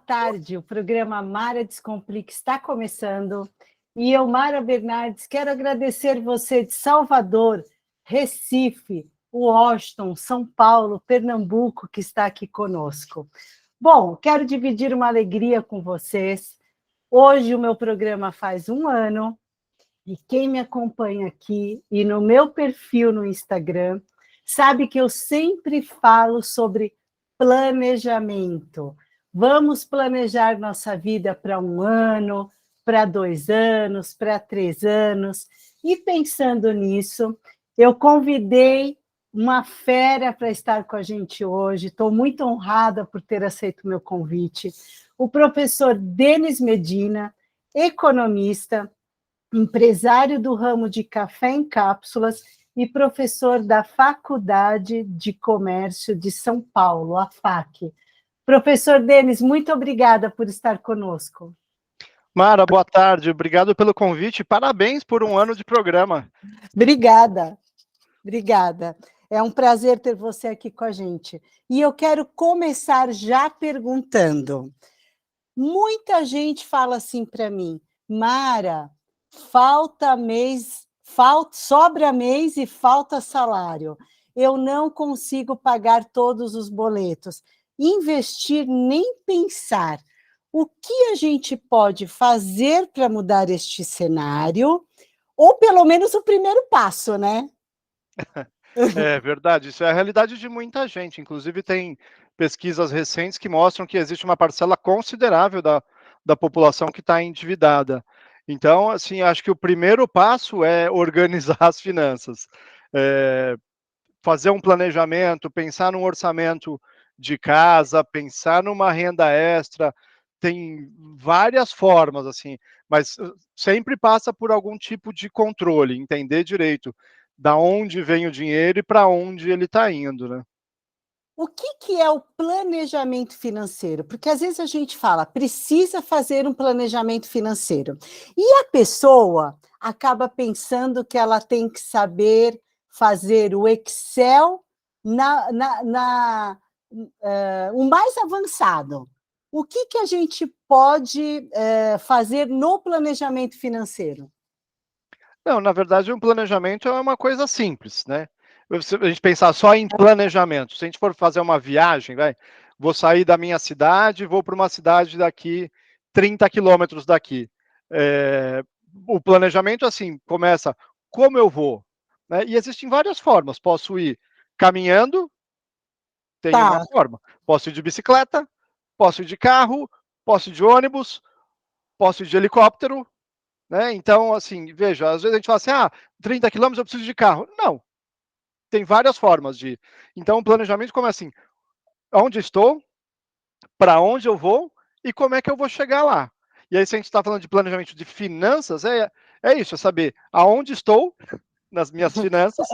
tarde, o programa Mara Descomplica está começando e eu, Mara Bernardes, quero agradecer você de Salvador, Recife, Washington, São Paulo, Pernambuco, que está aqui conosco. Bom, quero dividir uma alegria com vocês. Hoje o meu programa faz 1 ano e quem me acompanha aqui e no meu perfil no Instagram sabe que eu sempre falo sobre planejamento. Vamos planejar nossa vida para 1 ano, para 2 anos, para 3 anos. E pensando nisso, eu convidei uma fera para estar com a gente hoje. Estou muito honrada por ter aceito o meu convite. O professor Denis Medina, economista, empresário do ramo de café em cápsulas e professor da Faculdade de Comércio de São Paulo, a FAC. Professor Denis, muito obrigada por estar conosco. Mara, boa tarde, obrigado pelo convite, parabéns por 1 ano de programa. Obrigada. É um prazer ter você aqui com a gente. E eu quero começar já perguntando. Muita gente fala assim para mim, Mara, sobra mês e falta salário. Eu não consigo pagar todos os boletos. Investir, nem pensar. O que a gente pode fazer para mudar este cenário? Ou pelo menos o primeiro passo, né? É verdade, isso é a realidade de muita gente, inclusive tem pesquisas recentes que mostram que existe uma parcela considerável da população que está endividada. Então, assim, acho que o primeiro passo é organizar as finanças. Fazer um planejamento, pensar num orçamento de casa, pensar numa renda extra, tem várias formas, assim, mas sempre passa por algum tipo de controle, entender direito da onde vem o dinheiro e para onde ele está indo, né? O que é o planejamento financeiro? Porque às vezes a gente fala, precisa fazer um planejamento financeiro. E a pessoa acaba pensando que ela tem que saber fazer o Excel o mais avançado. O que a gente pode fazer no planejamento financeiro? Não, na verdade, um planejamento é uma coisa simples, né? Se a gente pensar só em planejamento, se a gente for fazer uma viagem, vou sair da minha cidade, vou para uma cidade daqui 30 quilômetros daqui. O planejamento, assim, começa como eu vou, né? E existem várias formas. Posso ir caminhando, tem uma Tá. forma. Posso ir de bicicleta, posso ir de carro, posso ir de ônibus, posso ir de helicóptero, né? Então, assim, veja, às vezes a gente fala assim, 30 quilômetros eu preciso de carro. Não, tem várias formas de ir. Então, o planejamento começa assim, onde estou, para onde eu vou e como é que eu vou chegar lá. E aí, se a gente está falando de planejamento de finanças, é isso, é saber aonde estou nas minhas finanças,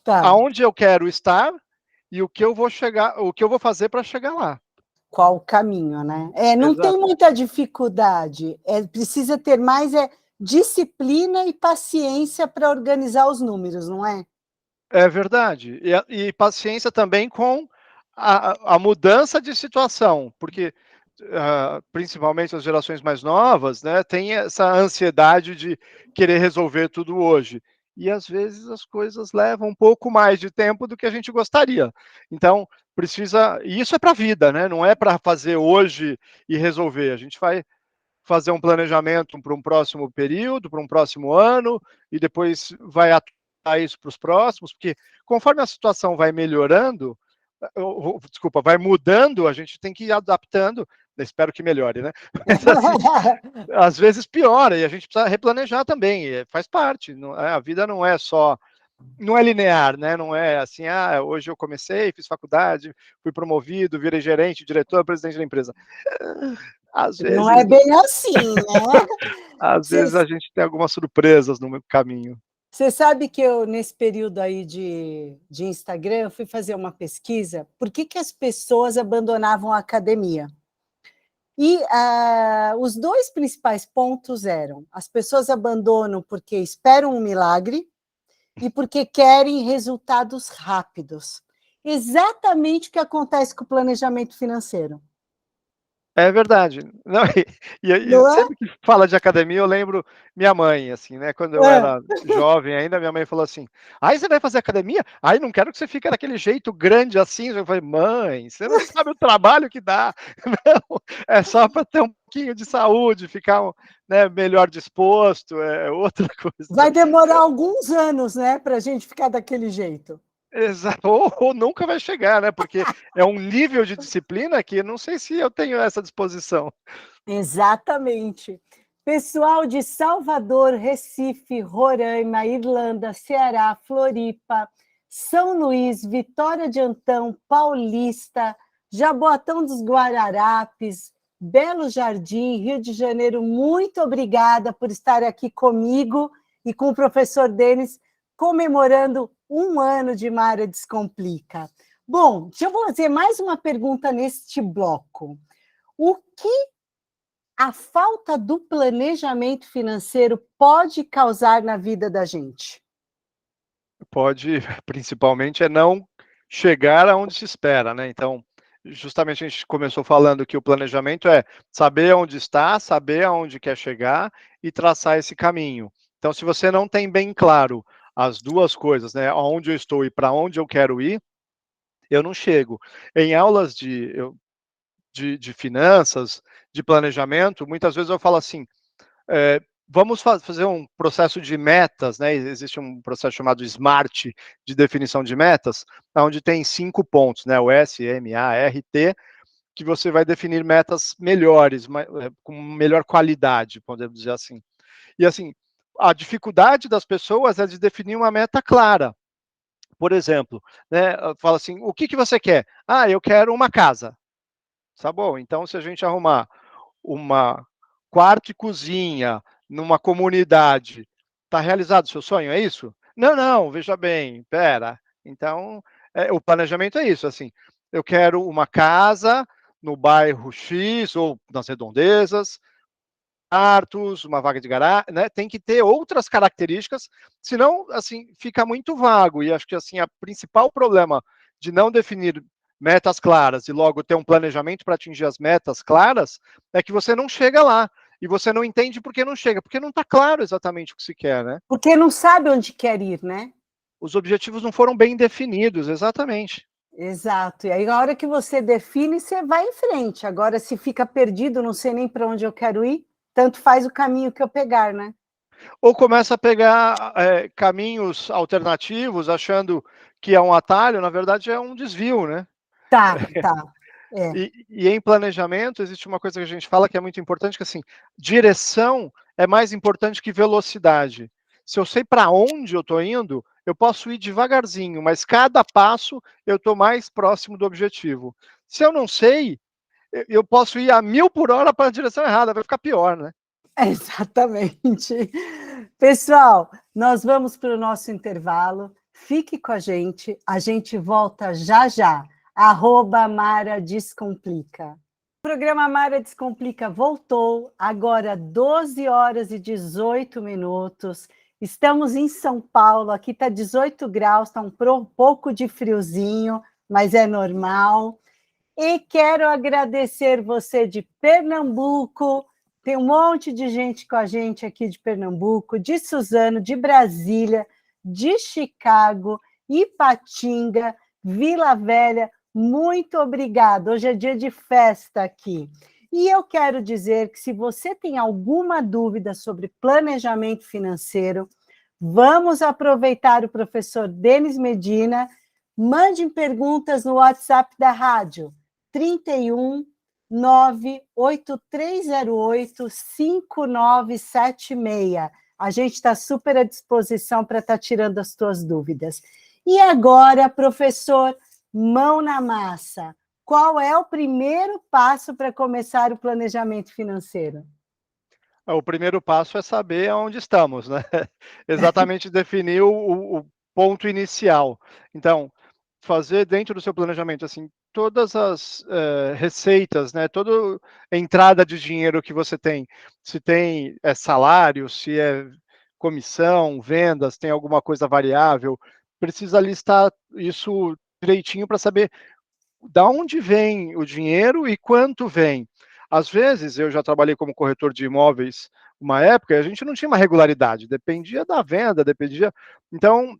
Tá. aonde eu quero estar e o que eu vou chegar, o que eu vou fazer para chegar lá. Qual o caminho, né? Não tem Exato. muita dificuldade, precisa ter mais disciplina e paciência para organizar os números, não é? É verdade. E paciência também com a mudança de situação, porque principalmente as gerações mais novas, né, tem essa ansiedade de querer resolver tudo hoje. E às vezes as coisas levam um pouco mais de tempo do que a gente gostaria. Então, precisa. E isso é para a vida, né? Não é para fazer hoje e resolver. A gente vai fazer um planejamento para um próximo período, para um próximo ano, e depois vai atuar isso para os próximos, porque conforme a situação vai melhorando, desculpa, vai mudando, a gente tem que ir adaptando, espero que melhore, né? Mas assim, às vezes piora e a gente precisa replanejar também, faz parte, a vida não é só, não é linear, né? Não é assim, hoje eu comecei, fiz faculdade, fui promovido, virei gerente, diretor, presidente da empresa. Às Não é vezes bem assim, né? às vezes a gente tem algumas surpresas no caminho. Você sabe que eu, nesse período aí de Instagram, eu fui fazer uma pesquisa, por que as pessoas abandonavam a academia? E os dois principais pontos eram, as pessoas abandonam porque esperam um milagre e porque querem resultados rápidos. Exatamente o que acontece com o planejamento financeiro. É verdade. Não, e Não é? sempre que fala de academia, eu lembro minha mãe, assim, né, quando eu É. era jovem ainda, minha mãe falou assim: "Aí você vai fazer academia? Ai, não quero que você fique daquele jeito grande assim". Eu falei: "Mãe, você não sabe o trabalho que dá. Não, é só para ter um pouquinho de saúde, ficar, né, melhor disposto, é outra Vai coisa". demorar alguns anos, né, para a gente ficar daquele jeito. Exato, ou nunca vai chegar, né, porque é um nível de disciplina que não sei se eu tenho essa disposição. Exatamente. Pessoal de Salvador, Recife, Roraima, Irlanda, Ceará, Floripa, São Luís, Vitória de Antão, Paulista, Jaboatão dos Guararapes, Belo Jardim, Rio de Janeiro, muito obrigada por estar aqui comigo e com o professor Denis, comemorando 1 ano de Mara Descomplica. Bom, deixa eu fazer mais uma pergunta neste bloco. O que a falta do planejamento financeiro pode causar na vida da gente? Pode, principalmente, é não chegar aonde se espera, né, então, justamente a gente começou falando que o planejamento é saber onde está, saber aonde quer chegar e traçar esse caminho. Então, se você não tem bem claro as 2 coisas, né, aonde eu estou e para onde eu quero ir, eu não chego. Em aulas de finanças, de planejamento, muitas vezes eu falo assim: vamos fazer um processo de metas, né? Existe um processo chamado SMART de definição de metas, onde tem 5 pontos, né? O S, M, A, R, T, que você vai definir metas melhores, com melhor qualidade, podemos dizer assim. E assim, a dificuldade das pessoas é de definir uma meta clara. Por exemplo, né? Fala assim: o que você quer? Ah, eu quero uma casa. Tá bom, então se a gente arrumar uma quarto e cozinha numa comunidade, tá realizado o seu sonho, é isso? Não, não, veja bem, espera. Então, o planejamento é isso, assim, eu quero uma casa no bairro X ou nas redondezas, quartos, uma vaga de garagem, né, tem que ter outras características, senão, assim, fica muito vago. E acho que, assim, a principal problema de não definir metas claras e logo ter um planejamento para atingir as metas claras, é que você não chega lá. E você não entende por que não chega, porque não está claro exatamente o que se quer, né? Porque não sabe onde quer ir, né? Os objetivos não foram bem definidos, exatamente. Exato. E aí, a hora que você define, você vai em frente. Agora, se fica perdido, não sei nem para onde eu quero ir, tanto faz o caminho que eu pegar, né? Ou começa a pegar caminhos alternativos, achando que é um atalho, na verdade é um desvio, né? Tá, tá. É. E em planejamento existe uma coisa que a gente fala que é muito importante, que assim, direção é mais importante que velocidade. Se eu sei para onde eu estou indo, eu posso ir devagarzinho, mas cada passo eu estou mais próximo do objetivo. Se eu não sei, eu posso ir a 1000 por hora para a direção errada, vai ficar pior, né? Exatamente. Pessoal, nós vamos para o nosso intervalo. Fique com a gente volta já já. @Mara Descomplica. O programa Mara Descomplica voltou, agora 12 horas e 18 minutos. Estamos em São Paulo, aqui está 18 graus, está um pouco de friozinho, mas é normal. E quero agradecer você de Pernambuco, tem um monte de gente com a gente aqui de Pernambuco, de Suzano, de Brasília, de Chicago, Ipatinga, Vila Velha. Muito obrigada. Hoje é dia de festa aqui. E eu quero dizer que se você tem alguma dúvida sobre planejamento financeiro, vamos aproveitar o professor Denis Medina. Mande perguntas no WhatsApp da rádio 31 98308 5976. A gente está super à disposição para estar tirando as tuas dúvidas. E agora, professor, mão na massa. Qual é o primeiro passo para começar o planejamento financeiro? O primeiro passo é saber aonde estamos, né? Exatamente definir o ponto inicial. Então, fazer dentro do seu planejamento, assim, todas as receitas, né? Toda entrada de dinheiro que você tem. Se tem salário, se é comissão, vendas, tem alguma coisa variável. Precisa listar isso direitinho para saber da onde vem o dinheiro e quanto vem. Às vezes, eu já trabalhei como corretor de imóveis uma época, e a gente não tinha uma regularidade, dependia da venda, dependia. Então,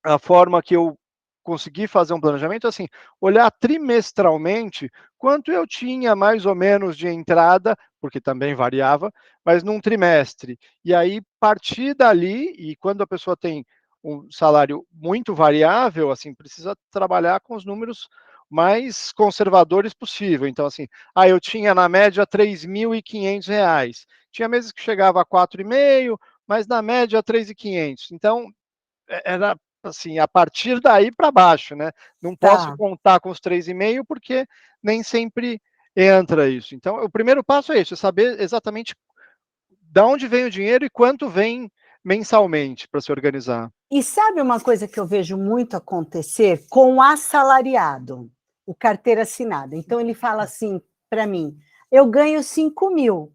a forma que eu consegui fazer um planejamento, assim, olhar trimestralmente quanto eu tinha mais ou menos de entrada, porque também variava, mas num trimestre. E aí, partir dali, e quando a pessoa tem um salário muito variável, assim, precisa trabalhar com os números mais conservadores possível. Então, assim, eu tinha na média R$ 3.500. Tinha meses que chegava a 4,5, mas na média 3.500. Então, era assim, a partir daí para baixo, né? Não posso Tá. contar com os 3,5 porque nem sempre entra isso. Então, o primeiro passo é isso, é saber exatamente de onde vem o dinheiro e quanto vem mensalmente para se organizar. E sabe uma coisa que eu vejo muito acontecer com o assalariado, o carteira assinada. Então ele fala assim para mim: eu ganho 5.000.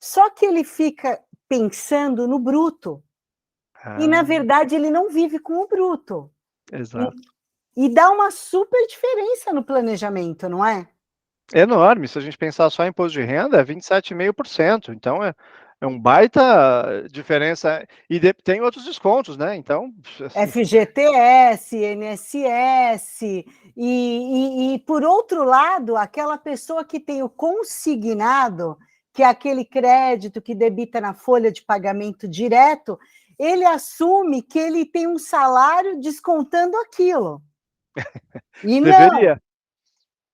Só que ele fica pensando no bruto. E, na Ah, verdade, ele não vive com o bruto. E, exato. e dá uma super diferença no planejamento, não é? Enorme, se a gente pensar só em imposto de renda, é 27,5%. Então é um baita diferença. E tem outros descontos, né? Então, assim, FGTS, INSS, por outro lado, aquela pessoa que tem o consignado, que é aquele crédito que debita na folha de pagamento direto, ele assume que ele tem um salário descontando aquilo. E não, deveria.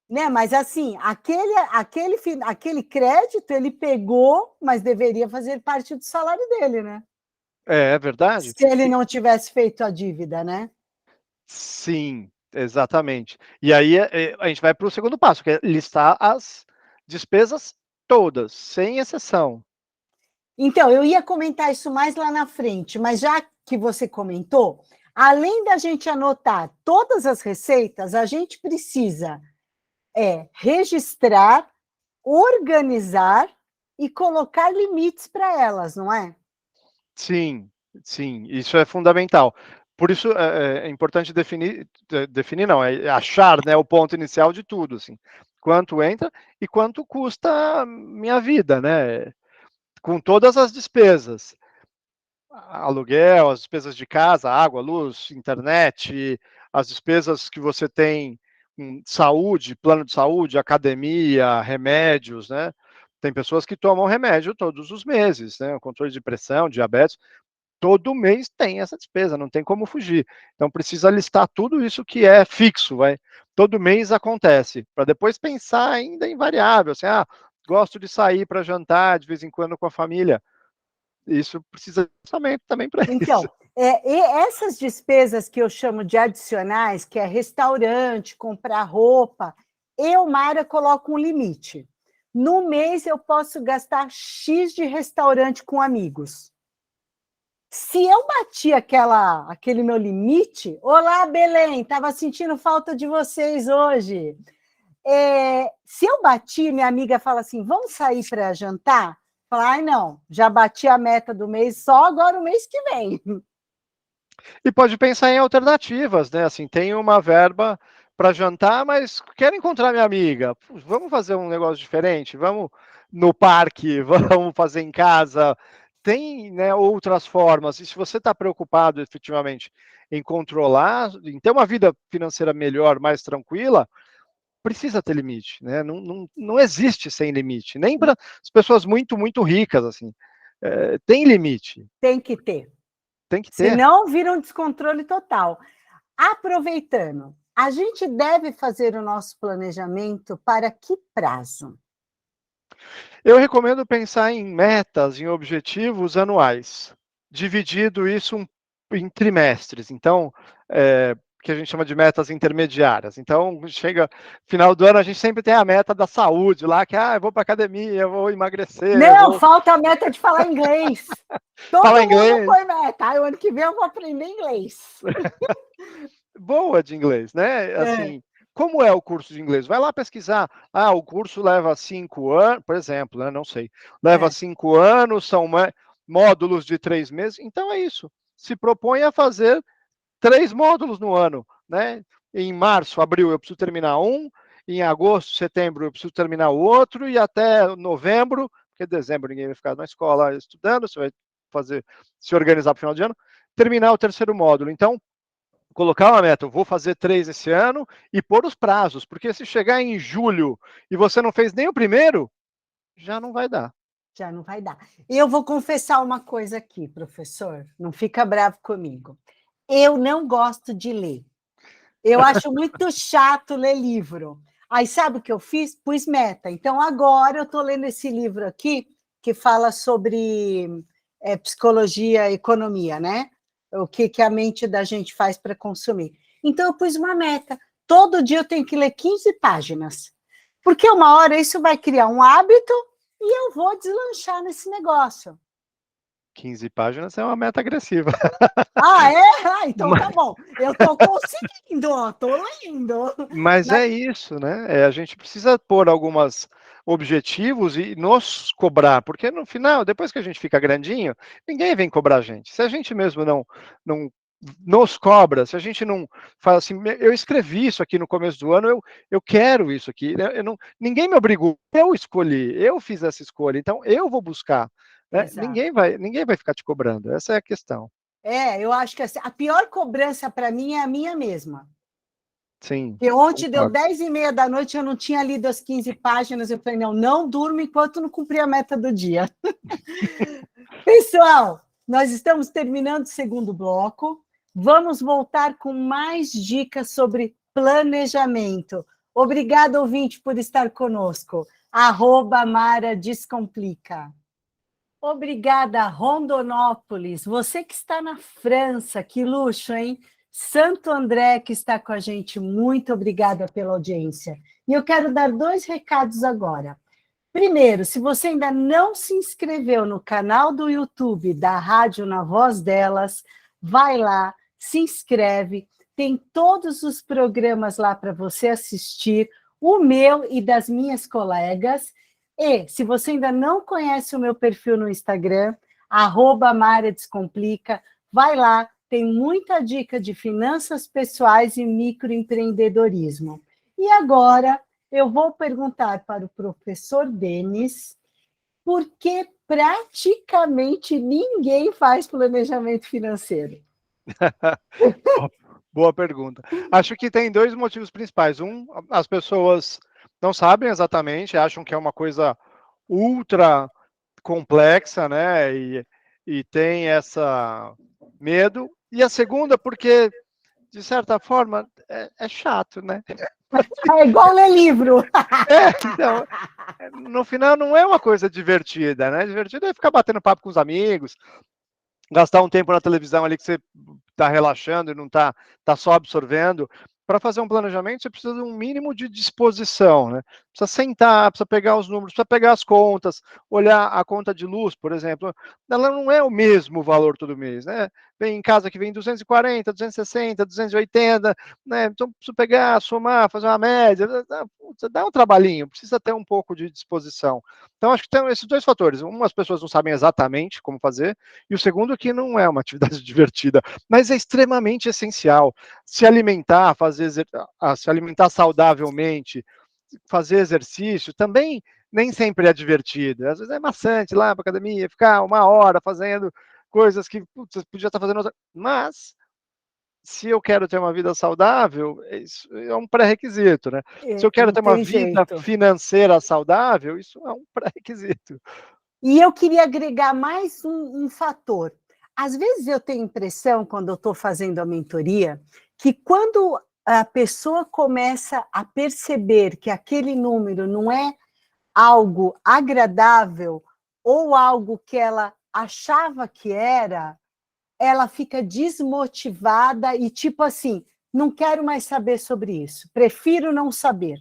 né? Mas assim, aquele crédito ele pegou, mas deveria fazer parte do salário dele, né? É verdade. Se ele não tivesse feito a dívida, né? Sim, exatamente. E aí, a gente vai para o segundo passo, que é listar as despesas todas, sem exceção. Então, eu ia comentar isso mais lá na frente, mas já que você comentou, além da gente anotar todas as receitas, a gente precisa registrar, organizar e colocar limites para elas, não é? Sim, sim, isso é fundamental. Por isso é importante definir não, é achar, né, o ponto inicial de tudo, assim, quanto entra e quanto custa a minha vida, né, com todas as despesas. Aluguel, as despesas de casa, água, luz, internet, as despesas que você tem com saúde, plano de saúde, academia, remédios, né. Tem pessoas que tomam remédio todos os meses, né, controle de pressão, diabetes, todo mês tem essa despesa, não tem como fugir. Então precisa listar tudo isso que é fixo, vai. Todo mês acontece, para depois pensar ainda em variável, assim, gosto de sair para jantar de vez em quando com a família. Isso precisa de orçamento também para isso. Então, e essas despesas que eu chamo de adicionais, que é restaurante, comprar roupa, eu, Mara, coloco um limite. No mês eu posso gastar X de restaurante com amigos. Se eu bati aquele meu limite, olá, Belém, estava sentindo falta de vocês hoje. Se eu bati, minha amiga fala assim, vamos sair para jantar? Fala, ai, não, já bati a meta do mês, só agora o mês que vem. E pode pensar em alternativas, né? Assim, tem uma verba para jantar, mas quero encontrar minha amiga. Vamos fazer um negócio diferente? Vamos no parque, vamos fazer em casa. Tem, né, outras formas. E se você está preocupado efetivamente em controlar, em ter uma vida financeira melhor, mais tranquila, precisa ter limite, né? Não existe sem limite, nem para as pessoas muito, muito ricas, assim. Tem limite, Tem que ter. tem que ter. Senão vira um descontrole total. Aproveitando, a gente deve fazer o nosso planejamento para que prazo? Eu recomendo pensar em metas, em objetivos anuais, dividido isso em trimestres. Então, que a gente chama de metas intermediárias. Então, chega final do ano, a gente sempre tem a meta da saúde lá, que eu vou para academia, eu vou emagrecer, eu Não, vou falta a meta de falar inglês. falar Todo mundo inglês. põe meta. O ano que vem eu vou aprender inglês. Boa de inglês, né? É, Assim, como é o curso de inglês? Vai lá pesquisar. O curso leva 5 anos, por exemplo, né? Não sei. Leva é. 5 anos, são módulos de 3 meses. Então é isso. Se propõe a fazer 3 módulos no ano, né? Em março, abril, eu preciso terminar um. em agosto, setembro eu preciso terminar o outro, e até novembro, porque dezembro ninguém vai ficar na escola estudando, você vai se organizar para o final de ano, terminar o terceiro módulo. Então, colocar uma meta, eu vou fazer 3 esse ano, e pôr os prazos, porque se chegar em julho e você não fez nem o primeiro, já não vai dar. Já não vai dar. Eu vou confessar uma coisa aqui, professor, não fica bravo comigo. Eu não gosto de ler. Eu acho muito chato ler livro. Aí sabe o que eu fiz? Pus meta. Então agora eu estou lendo esse livro aqui que fala sobre psicologia e economia, né? O que a mente da gente faz para consumir. Então eu pus uma meta. Todo dia eu tenho que ler 15 páginas. Porque uma hora isso vai criar um hábito e eu vou deslanchar nesse negócio. 15 páginas é uma meta agressiva. Ah, é? Ah, então tá bom. Eu estou conseguindo, estou lendo. Mas é isso, né? A gente precisa pôr alguns objetivos e nos cobrar, porque no final, depois que a gente fica grandinho, ninguém vem cobrar a gente. Se a gente mesmo não nos cobra, se a gente não fala assim, eu escrevi isso aqui no começo do ano, eu quero isso aqui, ninguém me obrigou, eu escolhi, eu fiz essa escolha, então eu vou buscar. Né? Exato. Ninguém vai ficar te cobrando, essa é a questão. Eu acho que assim, a pior cobrança para mim é a minha mesma. Sim. Porque ontem deu Concordo. 10h30 da noite, eu não tinha lido as 15 páginas, eu falei, não durmo enquanto não cumprir a meta do dia. Pessoal, nós estamos terminando o segundo bloco, vamos voltar com mais dicas sobre planejamento. Obrigada, ouvinte, por estar conosco. @Mara Descomplica. Obrigada, Rondonópolis. Você que está na França, que luxo, hein? Santo André, que está com a gente, muito obrigada pela audiência. E eu quero dar 2 recados agora. Primeiro, se você ainda não se inscreveu no canal do YouTube da Rádio Na Voz Delas, vai lá, se inscreve, tem todos os programas lá para você assistir, o meu e das minhas colegas. E, se você ainda não conhece o meu perfil no Instagram, @Mara Descomplica, vai lá, tem muita dica de finanças pessoais e microempreendedorismo. E agora, eu vou perguntar para o professor Denis por que praticamente ninguém faz planejamento financeiro. Boa pergunta. Acho que tem 2 motivos principais. As pessoas não sabem exatamente, acham que é uma coisa ultra complexa, né? E tem essa medo. E a segunda, porque, de certa forma, é chato, né? É igual ler livro. Então, no final não é uma coisa divertida, né? Divertida é ficar batendo papo com os amigos, gastar um tempo na televisão ali que você está relaxando e não está só absorvendo. Para fazer um planejamento, você precisa de um mínimo de disposição, né? Precisa sentar, precisa pegar os números, precisa pegar as contas, olhar a conta de luz, por exemplo. Ela não é o mesmo valor todo mês, né? Vem em casa que vem 240, 260, 280, né? Então, preciso pegar, somar, fazer uma média. Dá um trabalhinho, precisa ter um pouco de disposição. Então, acho que tem esses 2 fatores. As pessoas não sabem exatamente como fazer, e o segundo que não é uma atividade divertida, mas é extremamente essencial. Se alimentar, se alimentar saudavelmente, fazer exercício, também nem sempre é divertido. Às vezes é maçante ir lá para academia, ficar 1 hora fazendo coisas que você podia estar fazendo outra. Mas se eu quero ter uma vida saudável, isso é um pré-requisito, né? Se eu quero Não ter uma tem vida jeito. financeira saudável, isso é um pré-requisito. E eu queria agregar mais um fator. Às vezes eu tenho impressão, quando eu estou fazendo a mentoria, que quando a pessoa começa a perceber que aquele número não é algo agradável ou algo que ela achava que era, ela fica desmotivada e tipo assim, não quero mais saber sobre isso, prefiro não saber.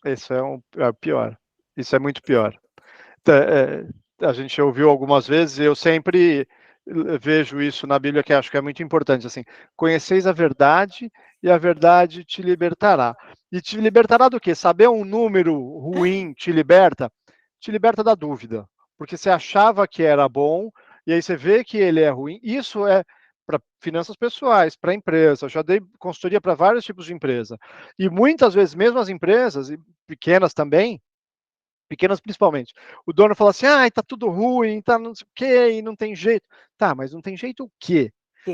Isso é o pior. Isso é muito pior. A gente ouviu algumas vezes, e eu sempre vejo isso na Bíblia, que acho que é muito importante, assim, conheceis a verdade e a verdade te libertará. E te libertará do quê? Saber um número ruim te liberta da dúvida, porque você achava que era bom, e aí você vê que ele é ruim. Isso é, para finanças pessoais, para empresa, já dei consultoria para vários tipos de empresa. E muitas vezes, mesmo as empresas, e pequenas também, pequenas principalmente, o dono fala assim, tá tudo ruim, tá não sei o quê, e não tem jeito. Tá, mas não tem jeito o quê?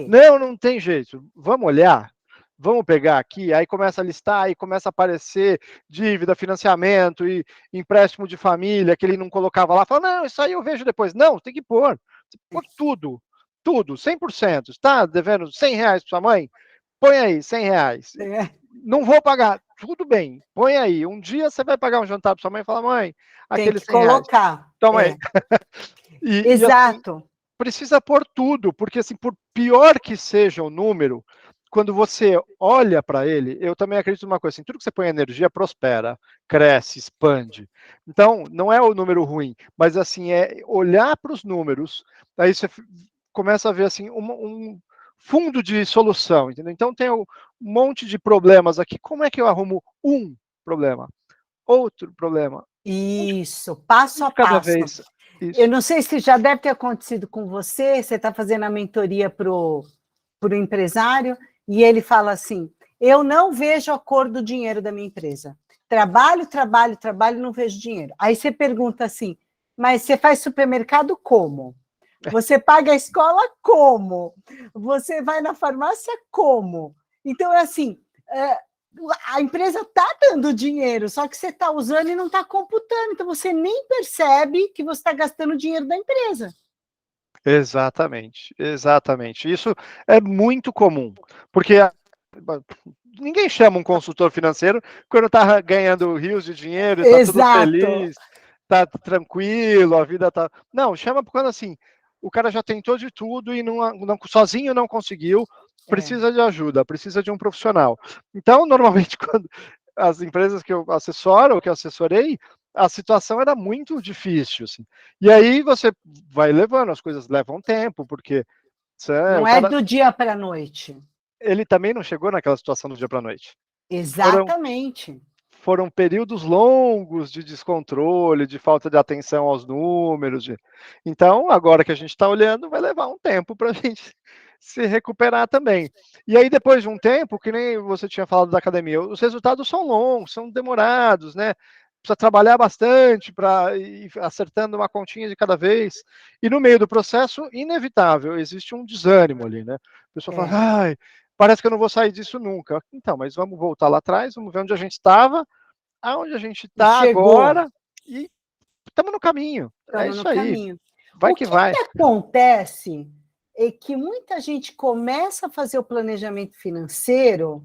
Não, não tem jeito. Vamos olhar? Vamos pegar aqui, aí começa a listar, aí começa a aparecer dívida, financiamento e empréstimo de família que ele não colocava lá, fala, não, isso aí eu vejo depois. Não, tem que pôr. Põe tudo, 100%. Está devendo R$100 para sua mãe? Põe aí, R$100. Não vou pagar. Tudo bem, põe aí. Um dia você vai pagar um jantar para sua mãe e falar, mãe, aqueles tem que R$100. colocar. Toma aí. Exato. E assim, precisa pôr tudo, porque assim, por pior que seja o número, quando você olha para ele, eu também acredito numa coisa assim, tudo que você põe energia prospera, cresce, expande. Então, não é o número ruim, mas assim, é olhar para os números, aí você começa a ver assim, um fundo de solução, entendeu? Então tem um monte de problemas aqui, como é que eu arrumo um problema? Outro problema? Isso, passo a Cada passo. vez. Isso. Eu não sei se já deve ter acontecido com você, você está fazendo a mentoria para o empresário, e ele fala assim, eu não vejo a cor do dinheiro da minha empresa. Trabalho, trabalho, trabalho, não vejo dinheiro. Aí você pergunta assim, mas você faz supermercado como? Você paga a escola como? Você vai na farmácia como? Então, é assim, a empresa está dando dinheiro, só que você está usando e não está computando, então você nem percebe que você está gastando dinheiro da empresa. Exatamente, exatamente. Isso é muito comum, porque ninguém chama um consultor financeiro quando está ganhando rios de dinheiro, está tudo feliz, está tranquilo, a vida está... Não, chama quando assim, o cara já tentou de tudo e sozinho não conseguiu, precisa de ajuda, precisa de um profissional. Então, normalmente, quando as empresas que eu assessoro, ou que eu assessorei, a situação era muito difícil, assim. E aí você vai levando, as coisas levam tempo, porque não é do dia para a noite. Ele também não chegou naquela situação do dia para a noite. Exatamente. Foram períodos longos de descontrole, de falta de atenção aos números. Então, agora que a gente está olhando, vai levar um tempo para a gente se recuperar também. E aí, depois de um tempo, que nem você tinha falado da academia, os resultados são longos, são demorados, né? Precisa trabalhar bastante para ir acertando uma continha de cada vez. E no meio do processo, inevitável, existe um desânimo ali, né? A pessoa fala, ai, parece que eu não vou sair disso nunca. Então, mas vamos voltar lá atrás, vamos ver onde a gente estava, aonde a gente está agora, e estamos no caminho. É isso aí. Vai que vai. O que acontece é que muita gente começa a fazer o planejamento financeiro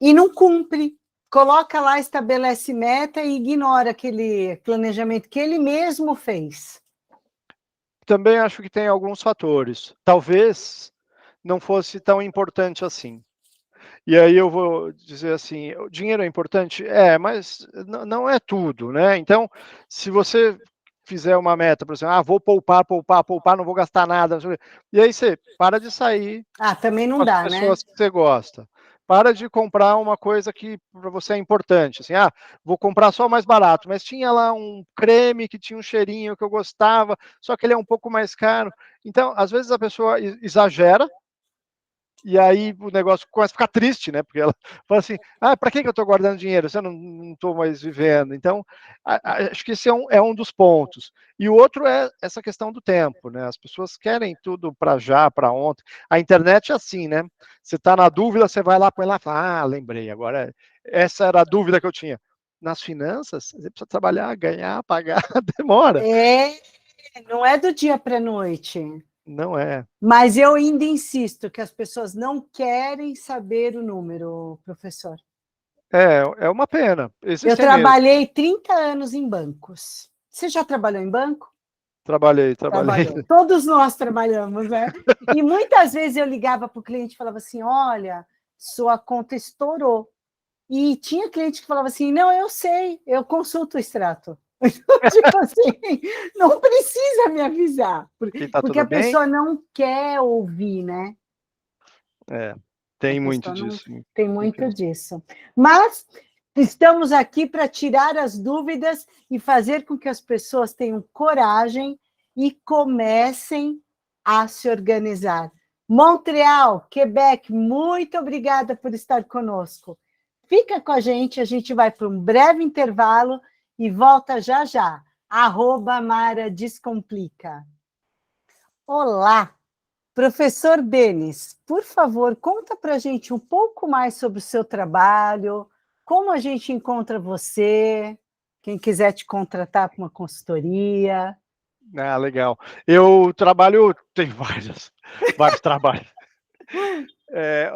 e não cumpre. Coloca lá, estabelece meta e ignora aquele planejamento que ele mesmo fez. Também acho que tem alguns fatores. Talvez não fosse tão importante assim. E aí eu vou dizer assim, o dinheiro é importante? Mas não é tudo, né? Então, se você fizer uma meta, por exemplo, vou poupar, não vou gastar nada, e aí você para de sair também não com as dá, pessoas né? que você gosta. Para de comprar uma coisa que para você é importante, assim, vou comprar só o mais barato, mas tinha lá um creme que tinha um cheirinho que eu gostava, só que ele é um pouco mais caro. Então, às vezes a pessoa exagera, e aí o negócio começa a ficar triste, né? Porque ela fala assim, para que eu estou guardando dinheiro? Se eu não estou mais vivendo. Então, acho que esse é um dos pontos. E o outro é essa questão do tempo, né? As pessoas querem tudo para já, para ontem. A internet é assim, né? Você está na dúvida, você vai lá, põe lá, fala, lembrei, agora essa era a dúvida que eu tinha. Nas finanças, você precisa trabalhar, ganhar, pagar, demora. Não é do dia para a noite. Não é. Mas eu ainda insisto que as pessoas não querem saber o número, professor. É uma pena. Eu trabalhei 30 anos em bancos. Você já trabalhou em banco? Trabalhei. Todos nós trabalhamos, né? E muitas vezes eu ligava para o cliente e falava assim, olha, sua conta estourou. E tinha cliente que falava assim, não, eu sei, eu consulto o extrato. Tipo assim, não precisa me avisar, porque a pessoa não quer ouvir, né? Tem muito disso. Tem muito disso. Mas estamos aqui para tirar as dúvidas e fazer com que as pessoas tenham coragem e comecem a se organizar. Montreal, Quebec, muito obrigada por estar conosco. Fica com a gente vai para um breve intervalo e volta já já. @Mara Descomplica. Olá, professor Denis, por favor, conta para a gente um pouco mais sobre o seu trabalho, como a gente encontra você, quem quiser te contratar para uma consultoria. Ah, legal. Eu trabalho, tenho vários trabalhos.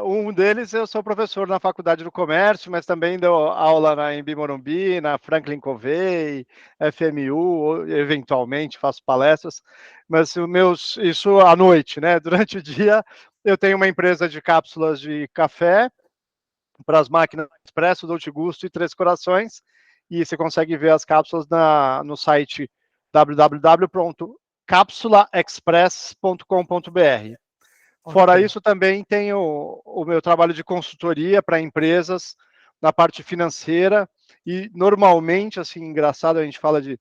Um deles, eu sou professor na Faculdade do Comércio, mas também dou aula na Embi Morumbi, na Franklin Covey, FMU, eventualmente faço palestras, mas isso à noite, né? Durante o dia, eu tenho uma empresa de cápsulas de café para as máquinas Expresso, Dolce Gusto e Três Corações, e você consegue ver as cápsulas no site www.capsulaexpress.com.br. Fora Ok. isso, também tenho o meu trabalho de consultoria para empresas na parte financeira, e normalmente, assim, engraçado, a gente fala de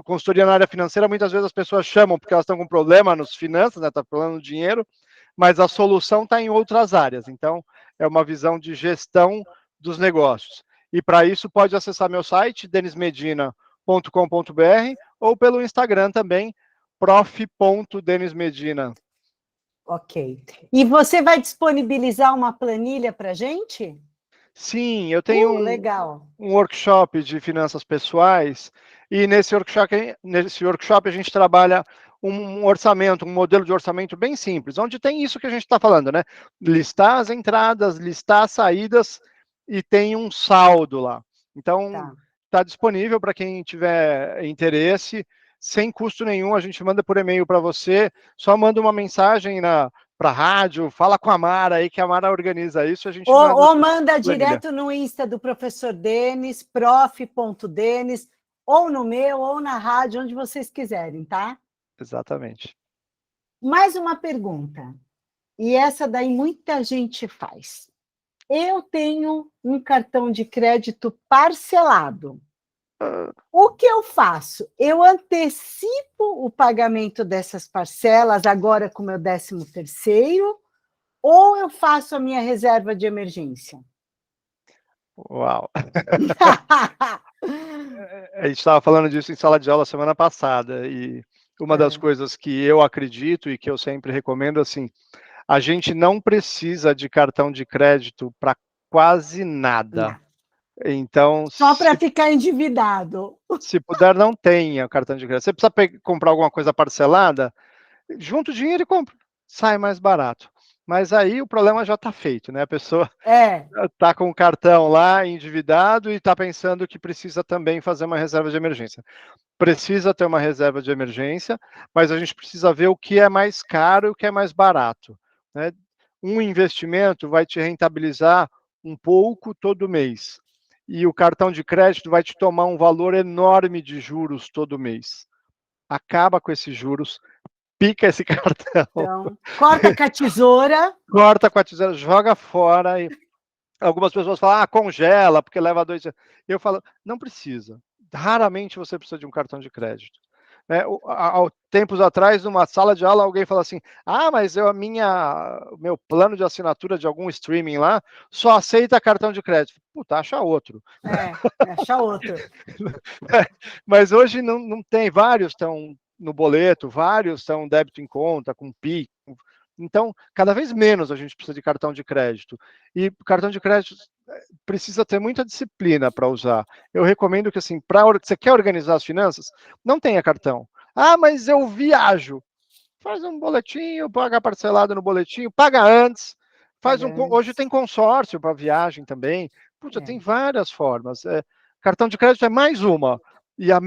consultoria na área financeira, muitas vezes as pessoas chamam porque elas estão com problema nos finanças, né, tá falando dinheiro, mas a solução está em outras áreas. Então, é uma visão de gestão dos negócios. E para isso, pode acessar meu site, denismedina.com.br, ou pelo Instagram também, prof.denismedina. Ok. E você vai disponibilizar uma planilha para a gente? Sim, eu tenho Legal. um workshop de finanças pessoais, e nesse workshop a gente trabalha um orçamento, um modelo de orçamento bem simples, onde tem isso que a gente está falando, né? Listar as entradas, listar as saídas e tem um saldo lá. Então, Tá. está disponível para quem tiver interesse, sem custo nenhum, a gente manda por e-mail para você, só manda uma mensagem para a rádio, fala com a Mara aí, que a Mara organiza isso, a gente manda Ou manda planilha. direto no Insta do professor Denis, prof.denis, ou no meu, ou na rádio, onde vocês quiserem, tá? Exatamente. Mais uma pergunta, e essa daí muita gente faz. Eu tenho um cartão de crédito parcelado. O que eu faço? Eu antecipo o pagamento dessas parcelas agora com o meu 13º, ou eu faço a minha reserva de emergência? Uau! A gente estava falando disso em sala de aula semana passada, e uma das É, coisas que eu acredito e que eu sempre recomendo, assim, a gente não precisa de cartão de crédito para quase nada. não. Então, Só para ficar endividado. se puder, não tenha o cartão de crédito. Você precisa comprar alguma coisa parcelada, junta o dinheiro e compra. Sai mais barato. Mas aí o problema já está feito, né? A pessoa É, está com o cartão lá endividado e está pensando que precisa também fazer uma reserva de emergência. Precisa ter uma reserva de emergência, mas a gente precisa ver o que é mais caro e o que é mais barato, né? Um investimento vai te rentabilizar um pouco todo mês, e o cartão de crédito vai te tomar um valor enorme de juros todo mês. Acaba com esses juros, pica esse cartão, então, corta com a tesoura. corta com a tesoura, joga fora. E algumas pessoas falam, congela, porque leva 2 anos. Eu falo, não precisa. Raramente você precisa de um cartão de crédito. Há tempos atrás, numa sala de aula, alguém falou assim, mas o meu plano de assinatura de algum streaming lá só aceita cartão de crédito. Puta, acha outro. Achar outro. Mas hoje não tem, vários estão no boleto, vários estão débito em conta, com PIX. Então, cada vez menos a gente precisa de cartão de crédito. E cartão de crédito precisa ter muita disciplina para usar. Eu recomendo que, assim, você quer organizar as finanças, não tenha cartão. Mas eu viajo. Faz um boletinho, paga parcelado no boletinho, paga antes. Hoje tem consórcio para viagem também. Puta, tem várias formas. Cartão de crédito é mais uma. E é a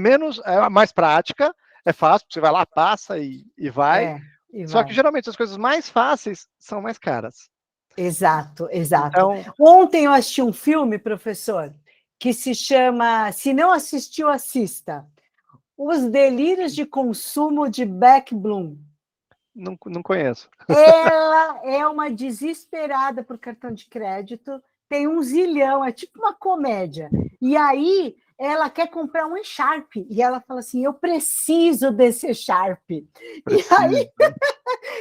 mais prática, é fácil, você vai lá, passa e vai. E Só que vai. geralmente as coisas mais fáceis são mais caras. Exato, exato. Então, Ontem eu assisti um filme, professor, que se chama Se Não Assistiu, Assista. Os Delírios de Consumo de Beck Bloom. não conheço. Ela é uma desesperada por cartão de crédito, tem 1 zilhão, é tipo uma comédia. E aí ela quer comprar um Sharp, e ela fala assim, eu preciso desse Sharp. Preciso.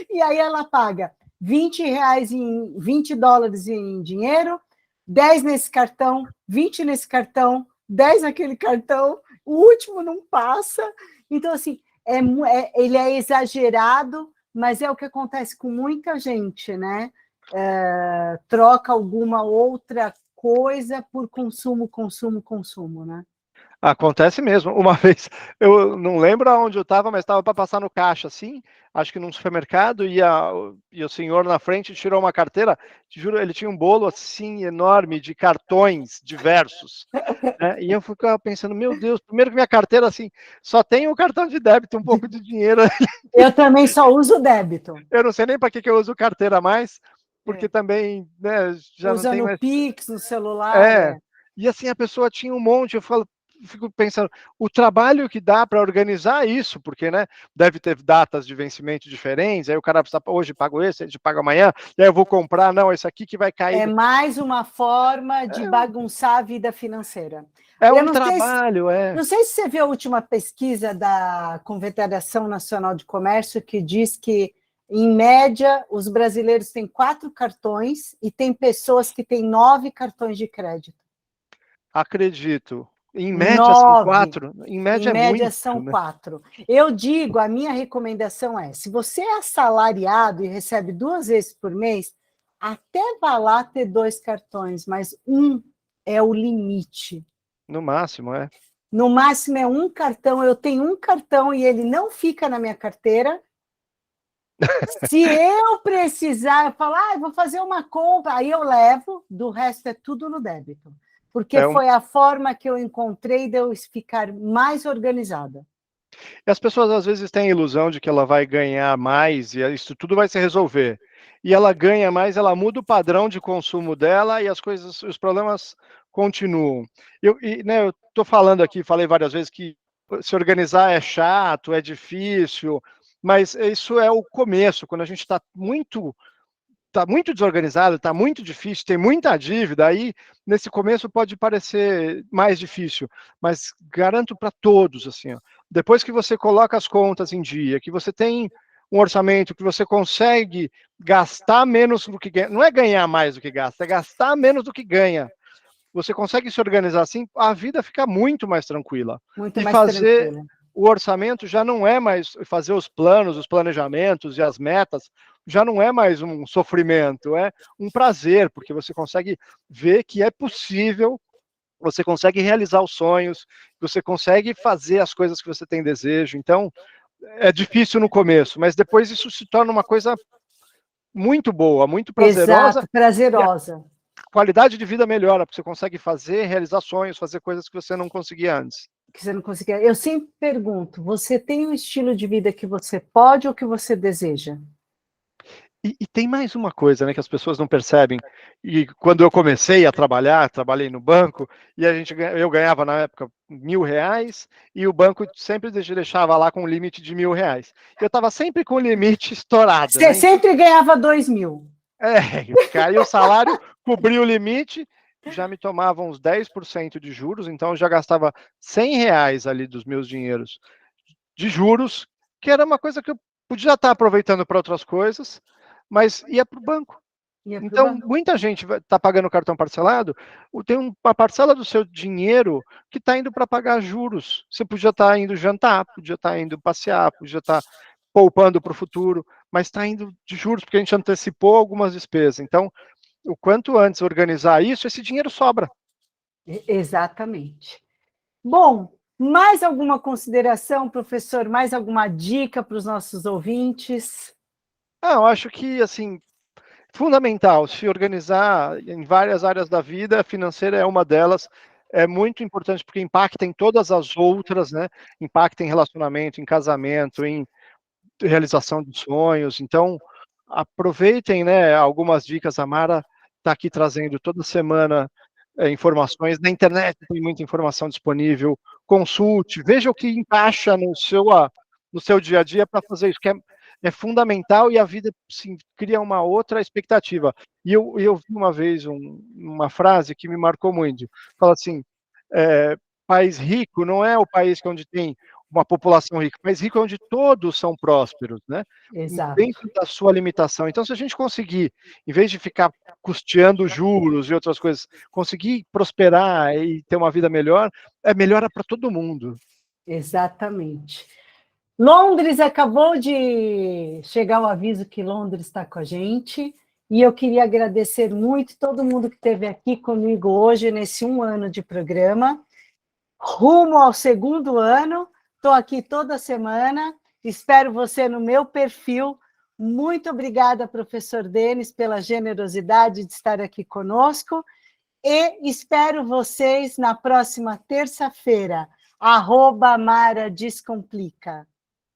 E aí ela paga R$ 20 em $20 em dinheiro, 10 nesse cartão, 20 nesse cartão, 10 naquele cartão, o último não passa. Então, assim, ele é exagerado, mas é o que acontece com muita gente, né? Troca alguma outra coisa por consumo, né? Acontece mesmo. Uma vez, eu não lembro aonde eu estava, mas estava para passar no caixa, assim, acho que num supermercado, e o senhor na frente tirou uma carteira, te juro, ele tinha um bolo assim enorme de cartões diversos, né? E eu ficava pensando, meu Deus, primeiro que minha carteira, assim, só tem um cartão de débito, um pouco de dinheiro. Eu também só uso débito. Eu não sei nem para que eu uso carteira mais, porque também, né, já não Usa tem no mais. Pix, no celular. E assim, a pessoa tinha um monte, fico pensando, o trabalho que dá para organizar isso, porque, né, deve ter datas de vencimento diferentes, aí o cara precisa, hoje pago esse, a gente paga amanhã, e aí eu vou comprar, não, esse aqui que vai cair. É mais uma forma de bagunçar a vida financeira. É Eu um não sei se, trabalho, não sei se você viu a última pesquisa da Confederação Nacional de Comércio, que diz que, em média, os brasileiros têm 4 cartões e tem pessoas que têm 9 cartões de crédito. Acredito. Em média são 9. 4, em Em média é média, muito, são né? 4. Eu digo, a minha recomendação é, se você é assalariado e recebe 2 vezes por mês, até vá lá ter 2 cartões, mas um é o limite. No máximo, é. No máximo é um cartão, eu tenho um cartão e ele não fica na minha carteira. Se eu precisar, eu falo, eu vou fazer uma compra, aí eu levo, do resto é tudo no débito. Porque foi a forma que eu encontrei de eu ficar mais organizada. E as pessoas às vezes têm a ilusão de que ela vai ganhar mais e isso tudo vai se resolver. E ela ganha mais, ela muda o padrão de consumo dela e as coisas, os problemas continuam. Né, eu estou falando aqui, falei várias vezes que se organizar é chato, é difícil, mas isso é o começo, quando a gente está muito desorganizado, está muito difícil, tem muita dívida, aí nesse começo pode parecer mais difícil, mas garanto para todos, assim, ó, depois que você coloca as contas em dia, que você tem um orçamento, que você consegue gastar menos do que ganha, não é ganhar mais do que gasta, é gastar menos do que ganha. Você consegue se organizar assim, a vida fica muito mais tranquila. Muito E mais fazer tranquila. o orçamento já não é mais fazer os planos, os planejamentos e as metas, já não é mais um sofrimento, é um prazer, porque você consegue ver que é possível, você consegue realizar os sonhos, você consegue fazer as coisas que você tem desejo. Então, é difícil no começo, mas depois isso se torna uma coisa muito boa, muito prazerosa, Exato, e a prazerosa. qualidade de vida melhora, porque você consegue fazer, realizar sonhos, fazer coisas que você não conseguia antes. Que você não conseguia. Eu sempre pergunto: você tem um estilo de vida que você pode ou que você deseja? E tem mais uma coisa, né, que as pessoas não percebem. E quando eu comecei a trabalhar, trabalhei no banco, e eu ganhava na época R$ 1.000, e o banco sempre deixava lá com um limite de R$ 1.000. Eu estava sempre com o limite estourado, Você né? sempre ganhava 2.000. Caiu o salário, cobriu o limite, já me tomava uns 10% de juros, então eu já gastava R$ 100 ali dos meus dinheiros de juros, que era uma coisa que eu podia estar aproveitando para outras coisas, mas ia para o banco. Ia para o Então, banco. muita gente está pagando cartão parcelado, tem uma parcela do seu dinheiro que está indo para pagar juros. Você podia estar indo jantar, podia estar indo passear, podia estar poupando para o futuro, mas está indo de juros, porque a gente antecipou algumas despesas. Então, o quanto antes organizar isso, esse dinheiro sobra. Exatamente. Bom, mais alguma consideração, professor? Mais alguma dica para os nossos ouvintes? Eu acho que, assim, fundamental se organizar em várias áreas da vida, a financeira é uma delas, é muito importante porque impacta em todas as outras, né? Impacta em relacionamento, em casamento, em realização de sonhos. Então, aproveitem, né, algumas dicas. A Mara está aqui trazendo toda semana informações. Na internet tem muita informação disponível. Consulte, veja o que encaixa no seu dia a dia para fazer isso, que é fundamental, e a vida sim, cria uma outra expectativa. E eu vi uma vez uma frase que me marcou muito. Fala assim, país rico não é o país onde tem uma população rica, mas rico é onde todos são prósperos, né? Exato. Dentro da sua limitação. Então, se a gente conseguir, em vez de ficar custeando juros e outras coisas, conseguir prosperar e ter uma vida melhor, melhora para todo mundo. Exatamente. Londres, acabou de chegar o aviso que Londres está com a gente, e eu queria agradecer muito todo mundo que esteve aqui comigo hoje, nesse 1 ano de programa. Rumo ao 2º ano, estou aqui toda semana, espero você no meu perfil. Muito obrigada, professor Denis, pela generosidade de estar aqui conosco, e espero vocês na próxima terça-feira. @Mara Descomplica.